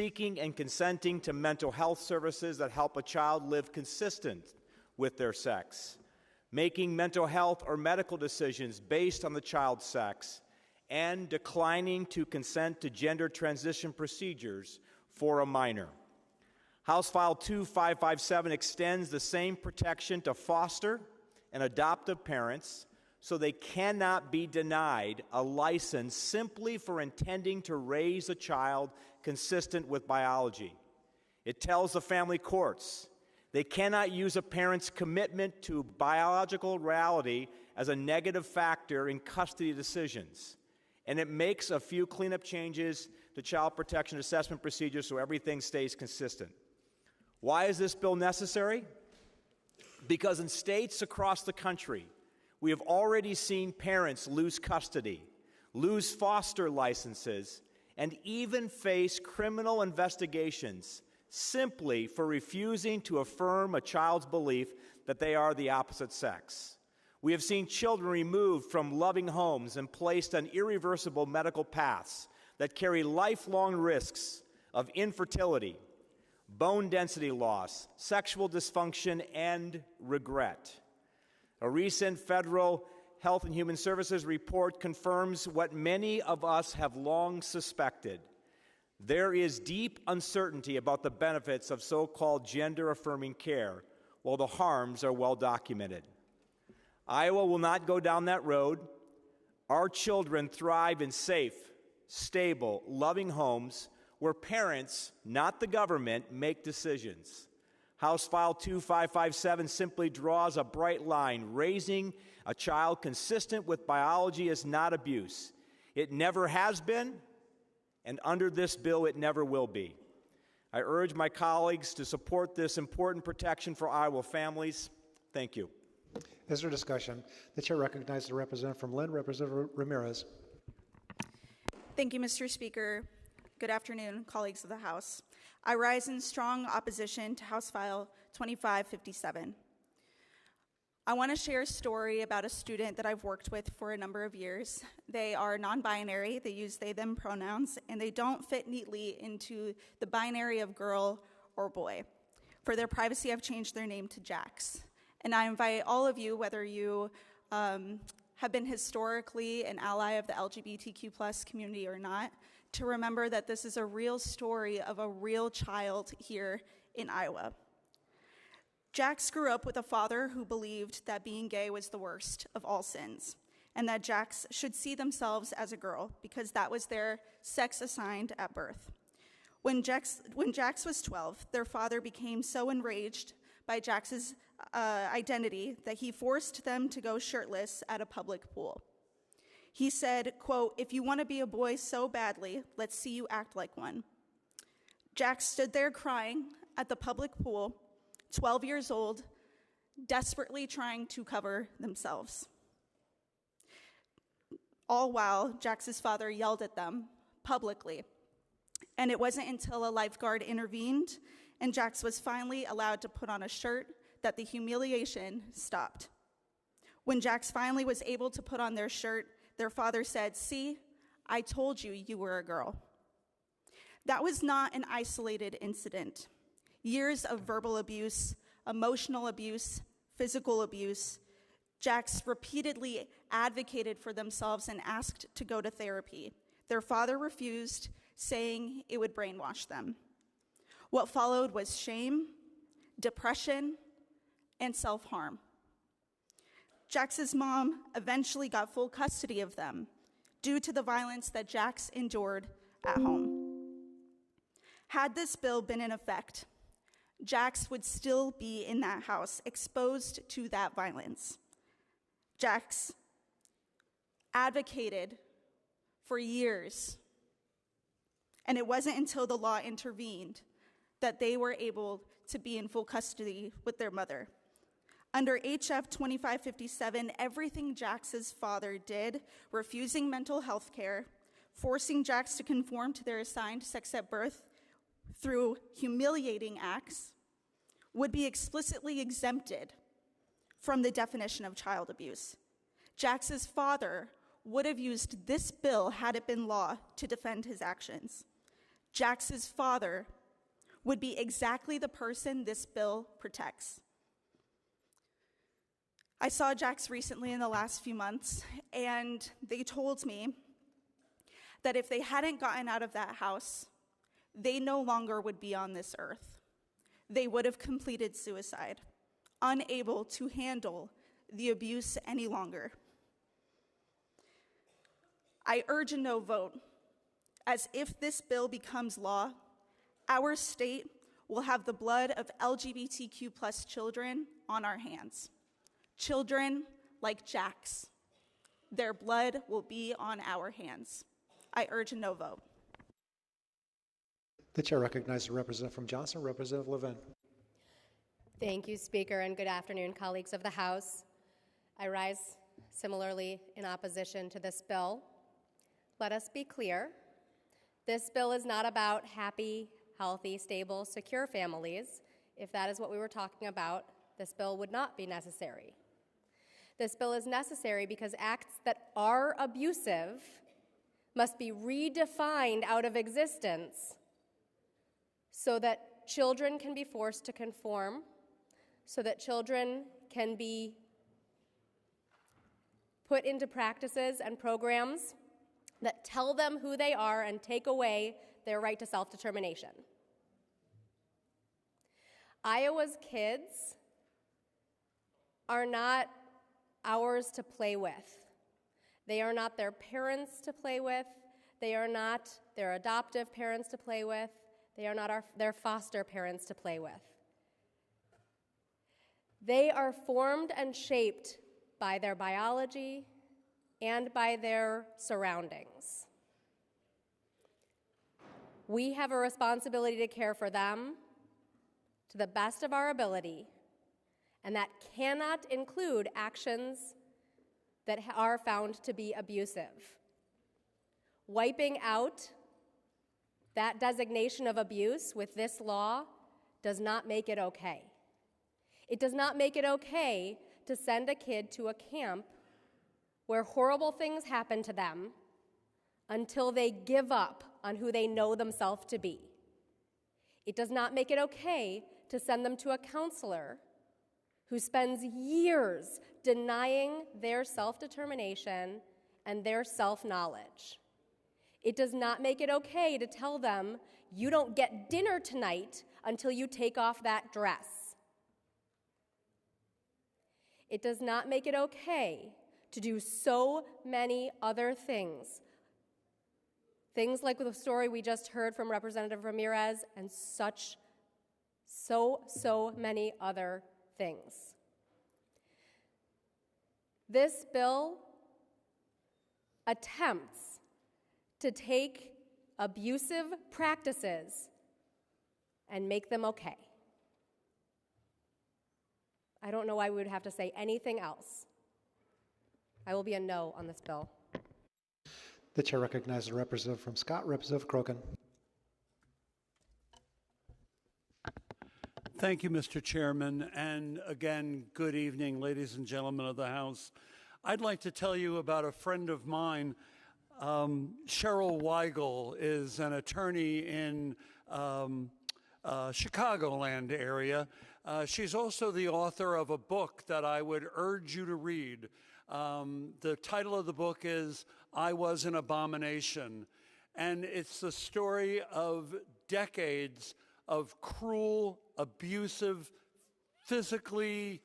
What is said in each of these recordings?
seeking and consenting to mental health services that help a child live consistent with their sex, making mental health or medical decisions based on the child's sex, and declining to consent to gender transition procedures for a minor. House File 2557 extends the same protection to foster and adoptive parents so they cannot be denied a license simply for intending to raise a child consistent with biology. It tells the family courts they cannot use a parent's commitment to biological reality as a negative factor in custody decisions. And it makes a few cleanup changes to child protection assessment procedures so everything stays consistent. Why is this bill necessary? Because in states across the country, we have already seen parents lose custody, lose foster licenses, and even face criminal investigations simply for refusing to affirm a child's belief that they are the opposite sex. We have seen children removed from loving homes and placed on irreversible medical paths that carry lifelong risks of infertility, bone density loss, sexual dysfunction, and regret. A recent federal Health and Human Services report confirms what many of us have long suspected. There is deep uncertainty about the benefits of so-called gender-affirming care, while the harms are well documented. Iowa will not go down that road. Our children thrive in safe, stable, loving homes where parents, not the government, make decisions. House File 2557 simply draws a bright line. Raising a child consistent with biology is not abuse. It never has been, and under this bill, it never will be. I urge my colleagues to support this important protection for Iowa families. Thank you. Is there discussion? The chair recognizes the representative from Lynn, Representative Ramirez. Thank you, Mr. Speaker. Good afternoon, colleagues of the House. I rise in strong opposition to House File 2557. I want to share a story about a student that I've worked with for a number of years. They are non-binary, they use they, them pronouns, and they don't fit neatly into the binary of girl or boy. For their privacy, I've changed their name to Jax. And I invite all of you, whether you have been historically an ally of the LGBTQ+ community or not, to remember that this is a real story of a real child here in Iowa. Jax grew up with a father who believed that being gay was the worst of all sins, and that Jax should see themselves as a girl because that was their sex assigned at birth. When Jax was 12, their father became so enraged by Jax's identity that he forced them to go shirtless at a public pool. He said, quote, "If you want to be a boy so badly, let's see you act like one." Jax stood there crying at the public pool, 12 years old, desperately trying to cover themselves. All while Jax's father yelled at them publicly. And it wasn't until a lifeguard intervened and Jax was finally allowed to put on a shirt that the humiliation stopped. When Jax finally was able to put on their shirt, their father said, "See, I told you you were a girl." That was not an isolated incident. Years of verbal abuse, emotional abuse, physical abuse. Jax repeatedly advocated for themselves and asked to go to therapy. Their father refused, saying it would brainwash them. What followed was shame, depression, and self-harm. Jax's mom eventually got full custody of them due to the violence that Jax endured at home. Had this bill been in effect, Jax would still be in that house, exposed to that violence. Jax advocated for years, and it wasn't until the law intervened that they were able to be in full custody with their mother. Under HF2557, everything Jax's father did, refusing mental health care, forcing Jax to conform to their assigned sex at birth through humiliating acts, would be explicitly exempted from the definition of child abuse. Jax's father would have used this bill, had it been law, to defend his actions. Jax's father, would be exactly the person this bill protects. I saw Jax recently in the last few months, and they told me that if they hadn't gotten out of that house, they no longer would be on this earth. They would have completed suicide, unable to handle the abuse any longer. I urge a no vote, as if this bill becomes law, our state will have the blood of LGBTQ plus children on our hands. Children like Jax. Their blood will be on our hands. I urge a no vote. The chair recognizes the representative from Johnson, Representative Levin. Thank you, Speaker, and good afternoon, colleagues of the House. I rise similarly in opposition to this bill. Let us be clear. This bill is not about happy, healthy, stable, secure families. If that is what we were talking about, this bill would not be necessary. This bill is necessary because acts that are abusive must be redefined out of existence so that children can be forced to conform, so that children can be put into practices and programs that tell them who they are and take away their right to self-determination. Iowa's kids are not ours to play with. They are not their parents to play with. They are not their adoptive parents to play with. They are not their foster parents to play with. They are formed and shaped by their biology and by their surroundings. We have a responsibility to care for them to the best of our ability, and that cannot include actions that are found to be abusive. Wiping out that designation of abuse with this law does not make it okay. It does not make it okay to send a kid to a camp where horrible things happen to them until they give up on who they know themselves to be. It does not make it okay to send them to a counselor who spends years denying their self-determination and their self-knowledge. It does not make it okay to tell them, you don't get dinner tonight until you take off that dress. It does not make it okay to do so many other things. Things like the story we just heard from Representative Ramirez and so many other things. This bill attempts to take abusive practices and make them okay. I don't know why we would have to say anything else. I will be a no on this bill. The chair recognizes the representative from Scott, Representative Crokin. Thank you, Mr. Chairman, and again, good evening, ladies and gentlemen of the House. I'd like to tell you about a friend of mine. Cheryl Weigel is an attorney in Chicagoland area. She's also the author of a book that I would urge you to read. The title of the book is I Was an Abomination, and it's the story of decades of cruel, abusive, physically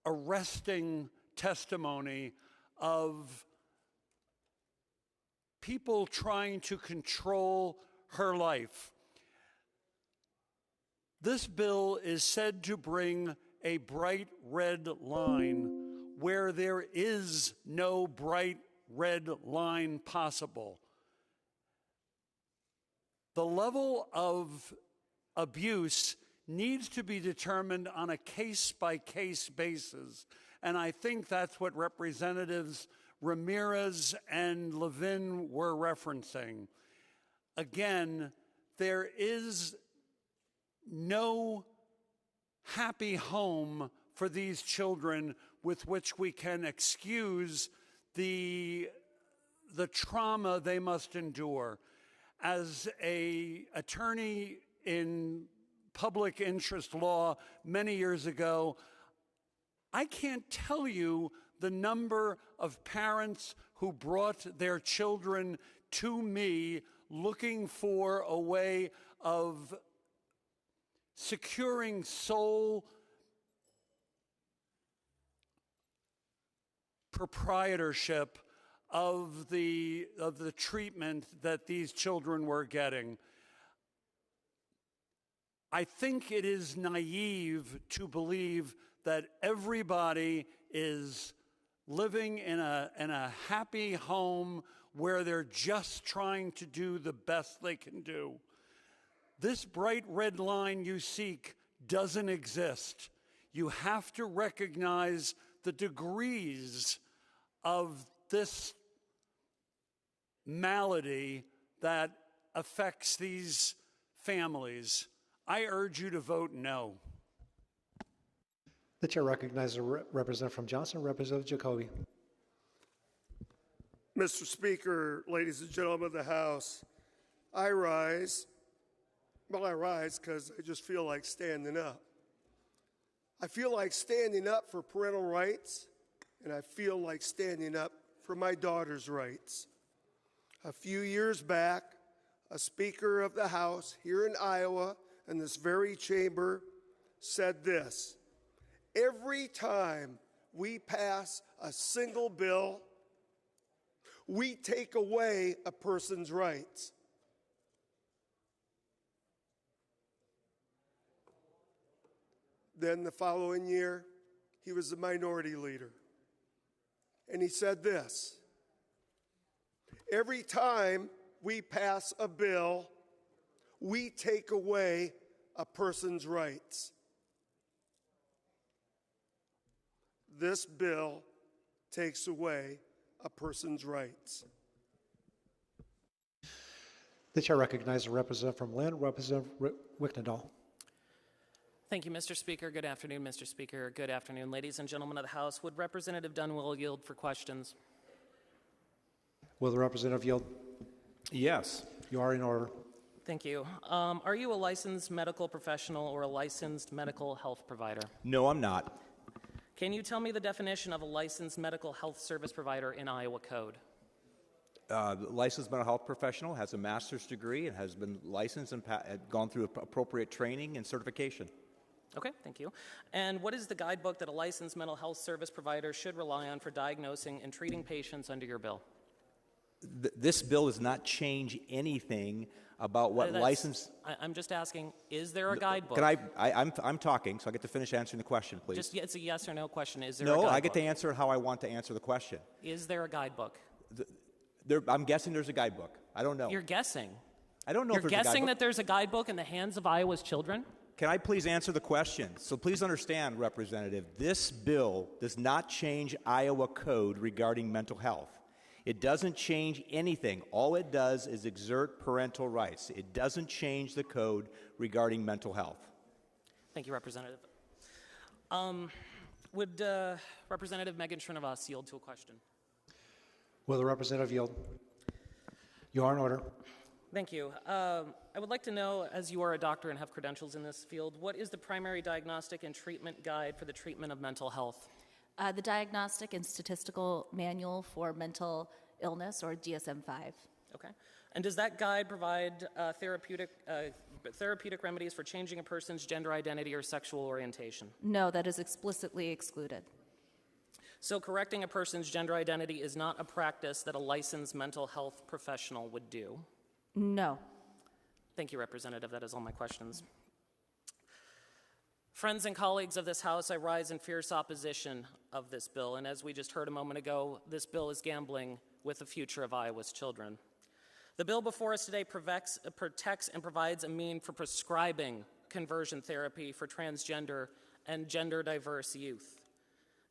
arresting testimony of people trying to control her life. This bill is said to bring a bright red line where there is no bright red line possible. The level of abuse needs to be determined on a case-by-case basis, and I think that's what Representatives Ramirez and Levin were referencing. Again, there is no happy home for these children with which we can excuse the the trauma they must endure. As an attorney in public interest law many years ago, I can't tell you the number of parents who brought their children to me looking for a way of securing sole proprietorship of the treatment that these children were getting. I think it is naive to believe that everybody is living in a happy home where they're just trying to do the best they can do. This bright red line you seek doesn't exist. You have to recognize the degrees of this malady that affects these families. I urge you to vote no. The chair recognizes a representative from Johnson, Representative Jacoby. Mr. Speaker, ladies and gentlemen of the House, I rise because I just feel like standing up. I feel like standing up for parental rights, and I feel like standing up for my daughter's rights. A few years back, a Speaker of the House here in Iowa, in this very chamber, said this: every time we pass a single bill, we take away a person's rights. Then the following year, he was the minority leader. And he said this: every time we pass a bill, we take away a person's rights. This bill takes away a person's rights. The chair recognizes a representative from Lynn, Representative Wicknedal. Thank you, Mr. Speaker. Good afternoon, Mr. Speaker. Good afternoon, ladies and gentlemen of the House. Would Representative Dunwell yield for questions? Will the representative yield? Yes. You are in order. Thank you. Are you a licensed medical professional or a licensed medical health provider? No, I'm not. Can you tell me the definition of a licensed medical health service provider in Iowa Code? The licensed mental health professional has a master's degree and has been licensed and gone through appropriate training and certification. Okay, thank you. And what is the guidebook that a licensed mental health service provider should rely on for diagnosing and treating patients under your bill? This bill does not change anything about what license. I'm just asking, is there a guidebook? Can I'm talking, so I get to finish answering the question, please. It's a yes or no question. Is there a guidebook? No, I get to answer it how I want to answer the question. Is there a guidebook? I'm guessing there's a guidebook. I don't know. You're guessing. I don't know. You're guessing that there's a guidebook in the hands of Iowa's children? Can I please answer the question? So please understand, Representative, this bill does not change Iowa code regarding mental health. It doesn't change anything. All it does is exert parental rights. It doesn't change the code regarding mental health. Thank you, Representative. Would Representative Megan Srinivas yield to a question? Will the representative yield? You are in order. Thank you. I would like to know, as you are a doctor and have credentials in this field, what is the primary diagnostic and treatment guide for the treatment of mental health? The Diagnostic and Statistical Manual for Mental Illness, or DSM-5. Okay. And does that guide provide therapeutic remedies for changing a person's gender identity or sexual orientation? No, that is explicitly excluded. So correcting a person's gender identity is not a practice that a licensed mental health professional would do? No. Thank you, Representative. That is all my questions. Friends and colleagues of this House, I rise in fierce opposition of this bill. And as we just heard a moment ago, this bill is gambling with the future of Iowa's children. The bill before us today protects and provides a mean for prescribing conversion therapy for transgender and gender diverse youth.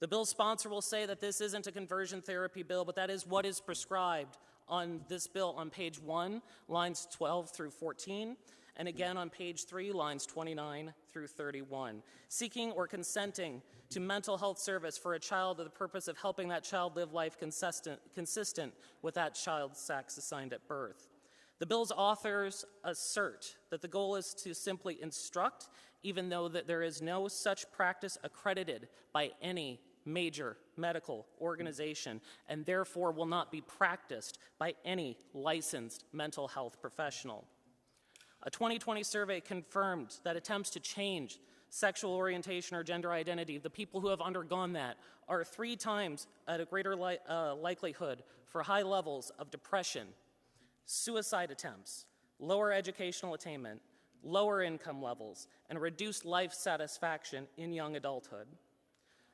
The bill's sponsor will say that this isn't a conversion therapy bill, but that is what is prescribed on this bill on page 1, lines 12 through 14, and again on page 3, lines 29 through 31. Seeking or consenting to mental health service for a child for the purpose of helping that child live life consistent with that child's sex assigned at birth. The bill's authors assert that the goal is to simply instruct, even though that there is no such practice accredited by any major medical organization, and therefore will not be practiced by any licensed mental health professional. A 2020 survey confirmed that attempts to change sexual orientation or gender identity, the people who have undergone that, are 3 times at a greater likelihood for high levels of depression, suicide attempts, lower educational attainment, lower income levels, and reduced life satisfaction in young adulthood.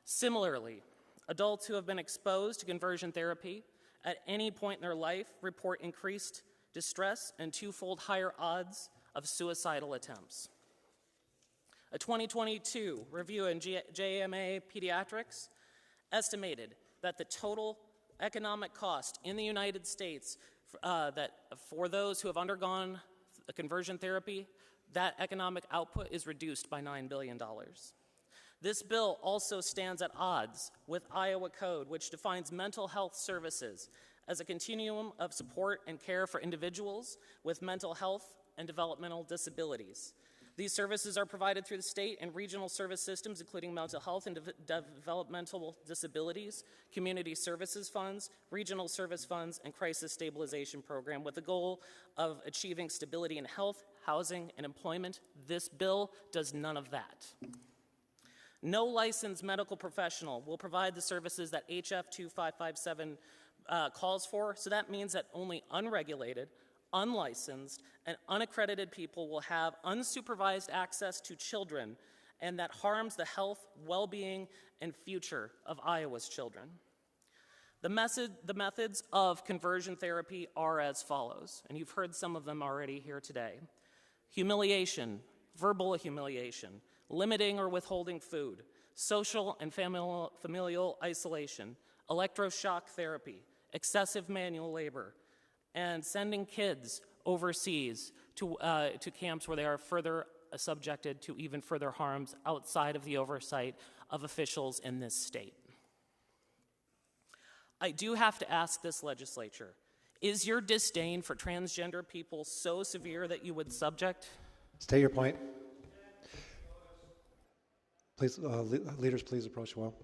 Similarly, adults who have been exposed to conversion therapy at any point in their life report increased distress and 2-fold higher odds of suicidal attempts. A 2022 review in JMA Pediatrics estimated that the total economic cost in the United States that for those who have undergone a conversion therapy, that economic output is reduced by $9 billion. This bill also stands at odds with Iowa Code, which defines mental health services as a continuum of support and care for individuals with mental health and developmental disabilities. These services are provided through the state and regional service systems, including mental health and developmental disabilities, community services funds, regional service funds, and crisis stabilization program, with the goal of achieving stability in health, housing, and employment. This bill does none of that. No licensed medical professional will provide the services that HF2557 calls for, so that means that only unregulated, unlicensed, and unaccredited people will have unsupervised access to children, and that harms the health, well-being, and future of Iowa's children. The methods of conversion therapy are as follows, and you've heard some of them already here today. Humiliation, verbal humiliation, limiting or withholding food, social and familial isolation, electroshock therapy, excessive manual labor, and sending kids overseas to camps where they are further subjected to even further harms outside of the oversight of officials in this state. I do have to ask this legislature, is your disdain for transgender people so severe that you would subject? State your point. Please, leaders, please approach well.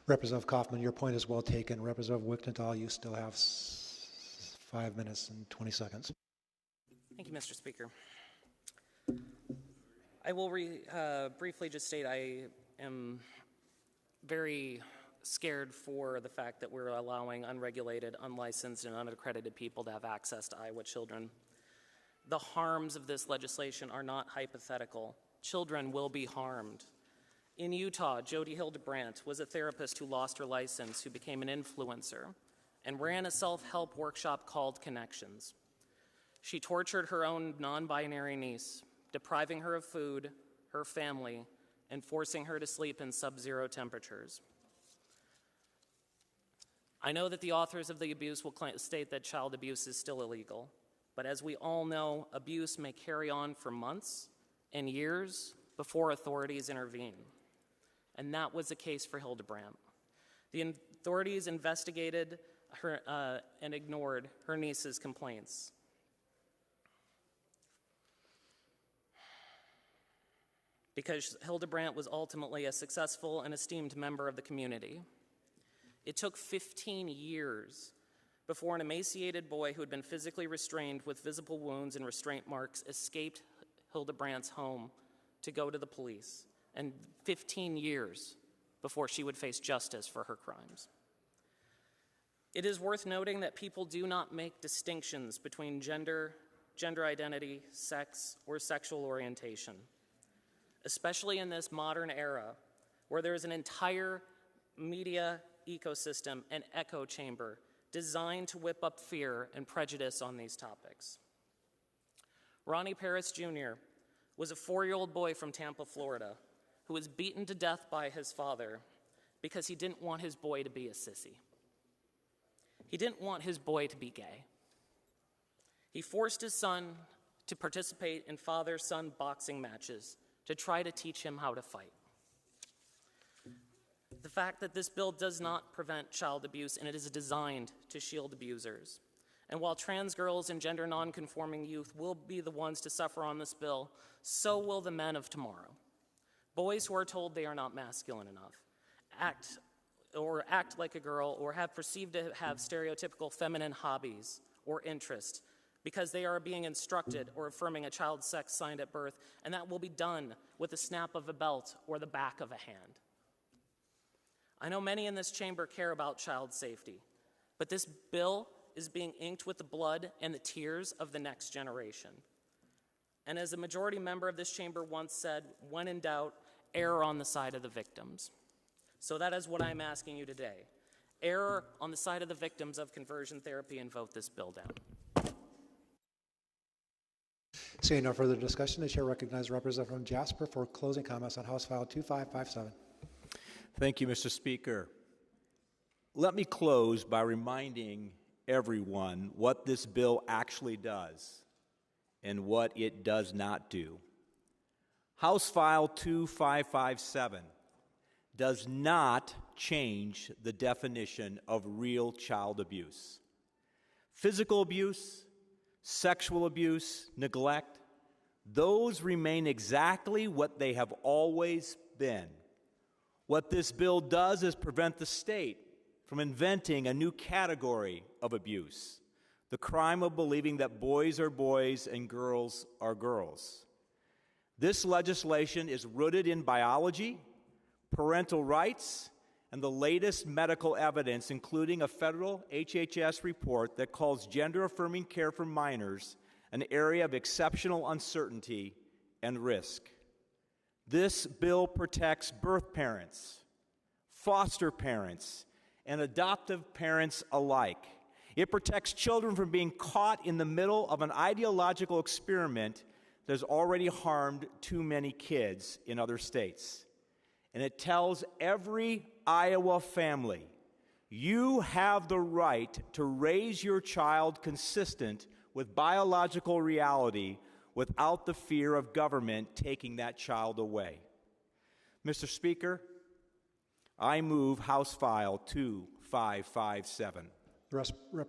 Representative Kaufman, your point is well taken. Representative Wichtenthal, you still have 5 minutes and 20 seconds. Thank you, Mr. Speaker. I will briefly just state I am very scared for the fact that we're allowing unregulated, unlicensed, and unaccredited people to have access to Iowa children. The harms of this legislation are not hypothetical. Children will be harmed. In Utah, Jody Hildebrandt was a therapist who lost her license, who became an influencer, and ran a self-help workshop called Connections. She tortured her own non-binary niece, depriving her of food, her family, and forcing her to sleep in sub-zero temperatures. I know that the authors of the abuse will state that child abuse is still illegal, but as we all know, abuse may carry on for months and years before authorities intervene. And that was the case for Hildebrandt. The authorities investigated her and ignored her niece's complaints. Because Hildebrandt was ultimately a successful and esteemed member of the community. It took 15 years before an emaciated boy who had been physically restrained with visible wounds and restraint marks escaped Hildebrandt's home to go to the police, and 15 years before she would face justice for her crimes. It is worth noting that people do not make distinctions between gender identity, sex, or sexual orientation, especially in this modern era where there is an entire media ecosystem and echo chamber designed to whip up fear and prejudice on these topics. Ronnie Paris Jr. was a 4-year-old boy from Tampa, Florida, who was beaten to death by his father because he didn't want his boy to be a sissy. He didn't want his boy to be gay. He forced his son to participate in father-son boxing matches to try to teach him how to fight. The fact that this bill does not prevent child abuse, and it is designed to shield abusers. And while trans girls and gender nonconforming youth will be the ones to suffer on this bill, so will the men of tomorrow. Boys who are told they are not masculine enough, act like a girl, or have perceived to have stereotypical feminine hobbies or interests because they are being instructed or affirming a child's sex signed at birth, and that will be done with the snap of a belt or the back of a hand. I know many in this chamber care about child safety, but this bill is being inked with the blood and the tears of the next generation. And as a majority member of this chamber once said, when in doubt, err on the side of the victims. So that is what I'm asking you today. Err on the side of the victims of conversion therapy and vote this bill down. Seeing no further discussion, the chair recognizes Representative from Jasper for closing comments on House File 2557. Thank you, Mr. Speaker. Let me close by reminding everyone what this bill actually does and what it does not do. House File 2557 does not change the definition of real child abuse. Physical abuse, sexual abuse, neglect, those remain exactly what they have always been. What this bill does is prevent the state from inventing a new category of abuse, the crime of believing that boys are boys and girls are girls. This legislation is rooted in biology, parental rights, and the latest medical evidence, including a federal HHS report that calls gender-affirming care for minors an area of exceptional uncertainty and risk. This bill protects birth parents, foster parents, and adoptive parents alike. It protects children from being caught in the middle of an ideological experiment that has already harmed too many kids in other states. And it tells every Iowa family, you have the right to raise your child consistent with biological reality without the fear of government taking that child away. Mr. Speaker, I move House File 2557.